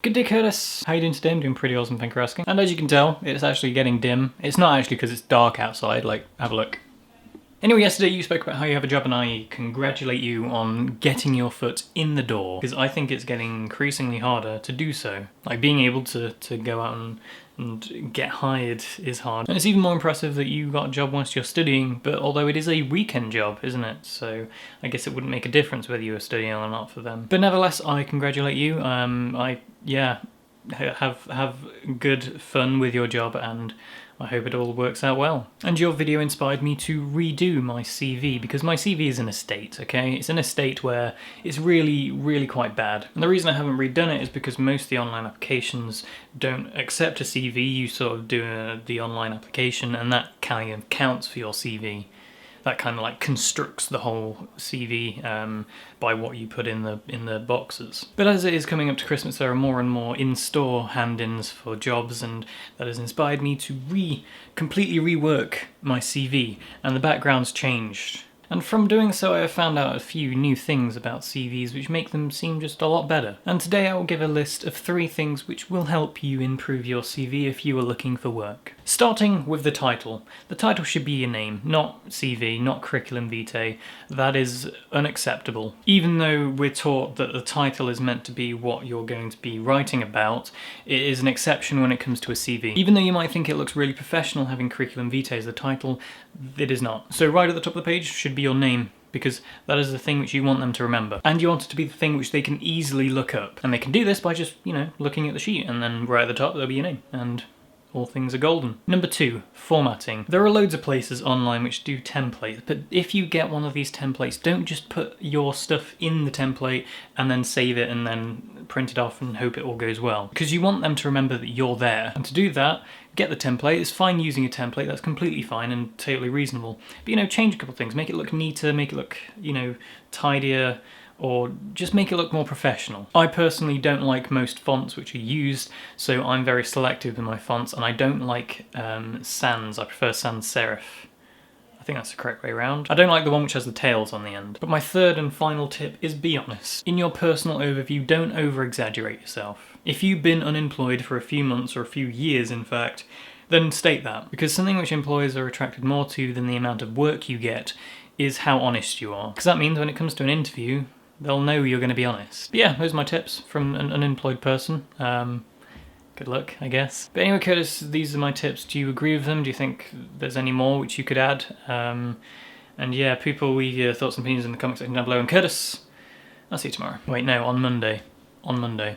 Good day, Curtis. How you doing today? I'm doing pretty awesome, thank you for asking. And as you can tell, it's actually getting dim. It's not actually because it's dark outside, like, have a look. Anyway, yesterday you spoke about how you have a job and I congratulate you on getting your foot in the door, because I think it's getting increasingly harder to do so. Like, being able to go out and get hired is hard. And it's even more impressive that you got a job whilst you're studying, but although it is a weekend job, isn't it? So I guess it wouldn't make a difference whether you were studying or not for them. But nevertheless, I congratulate you. Have good fun with your job, and I hope it all works out well. And your video inspired me to redo my CV, because my CV is in a state, okay? It's in a state where it's really quite bad. And the reason I haven't redone it is because most of the online applications don't accept a CV. You sort of do the online application and that kind of counts for your CV. That kind of like constructs the whole CV by what you put in the boxes. But as it is coming up to Christmas, there are more and more in-store hand-ins for jobs, and that has inspired me to completely rework my CV, and the background's changed. And from doing so, I have found out a few new things about CVs which make them seem just a lot better. And today I will give a list of 3 things which will help you improve your CV if you are looking for work. Starting with the title. The title should be your name, not CV, not curriculum vitae. That is unacceptable. Even though we're taught that the title is meant to be what you're going to be writing about, it is an exception when it comes to a CV. Even though you might think it looks really professional having curriculum vitae as the title, it is not. So right at the top of the page should be your name, because that is the thing which you want them to remember. And you want it to be the thing which they can easily look up. And they can do this by just, looking at the sheet, and then right at the top there'll be your name, and all things are golden. Number 2, formatting. There are loads of places online which do templates, but if you get one of these templates, don't just put your stuff in the template and then save it and then print it off and hope it all goes well. Because you want them to remember that you're there. And to do that, get the template. It's fine using a template, that's completely fine and totally reasonable. But change a couple of things, make it look neater, make it look, tidier, or just make it look more professional. I personally don't like most fonts which are used, so I'm very selective with my fonts, and I don't like sans. I prefer sans serif. I think that's the correct way around. I don't like the one which has the tails on the end. But my third and final tip is be honest. In your personal overview, don't over-exaggerate yourself. If you've been unemployed for a few months, or a few years in fact, then state that. Because something which employers are attracted more to than the amount of work you get is how honest you are. Because that means when it comes to an interview, they'll know you're going to be honest. But yeah, those are my tips from an unemployed person. Good luck, I guess. But anyway, Curtis, these are my tips. Do you agree with them? Do you think there's any more which you could add? And yeah, people, leave your thoughts and opinions in the comment section down below. And Curtis, I'll see you tomorrow. Wait, no, on Monday. On Monday.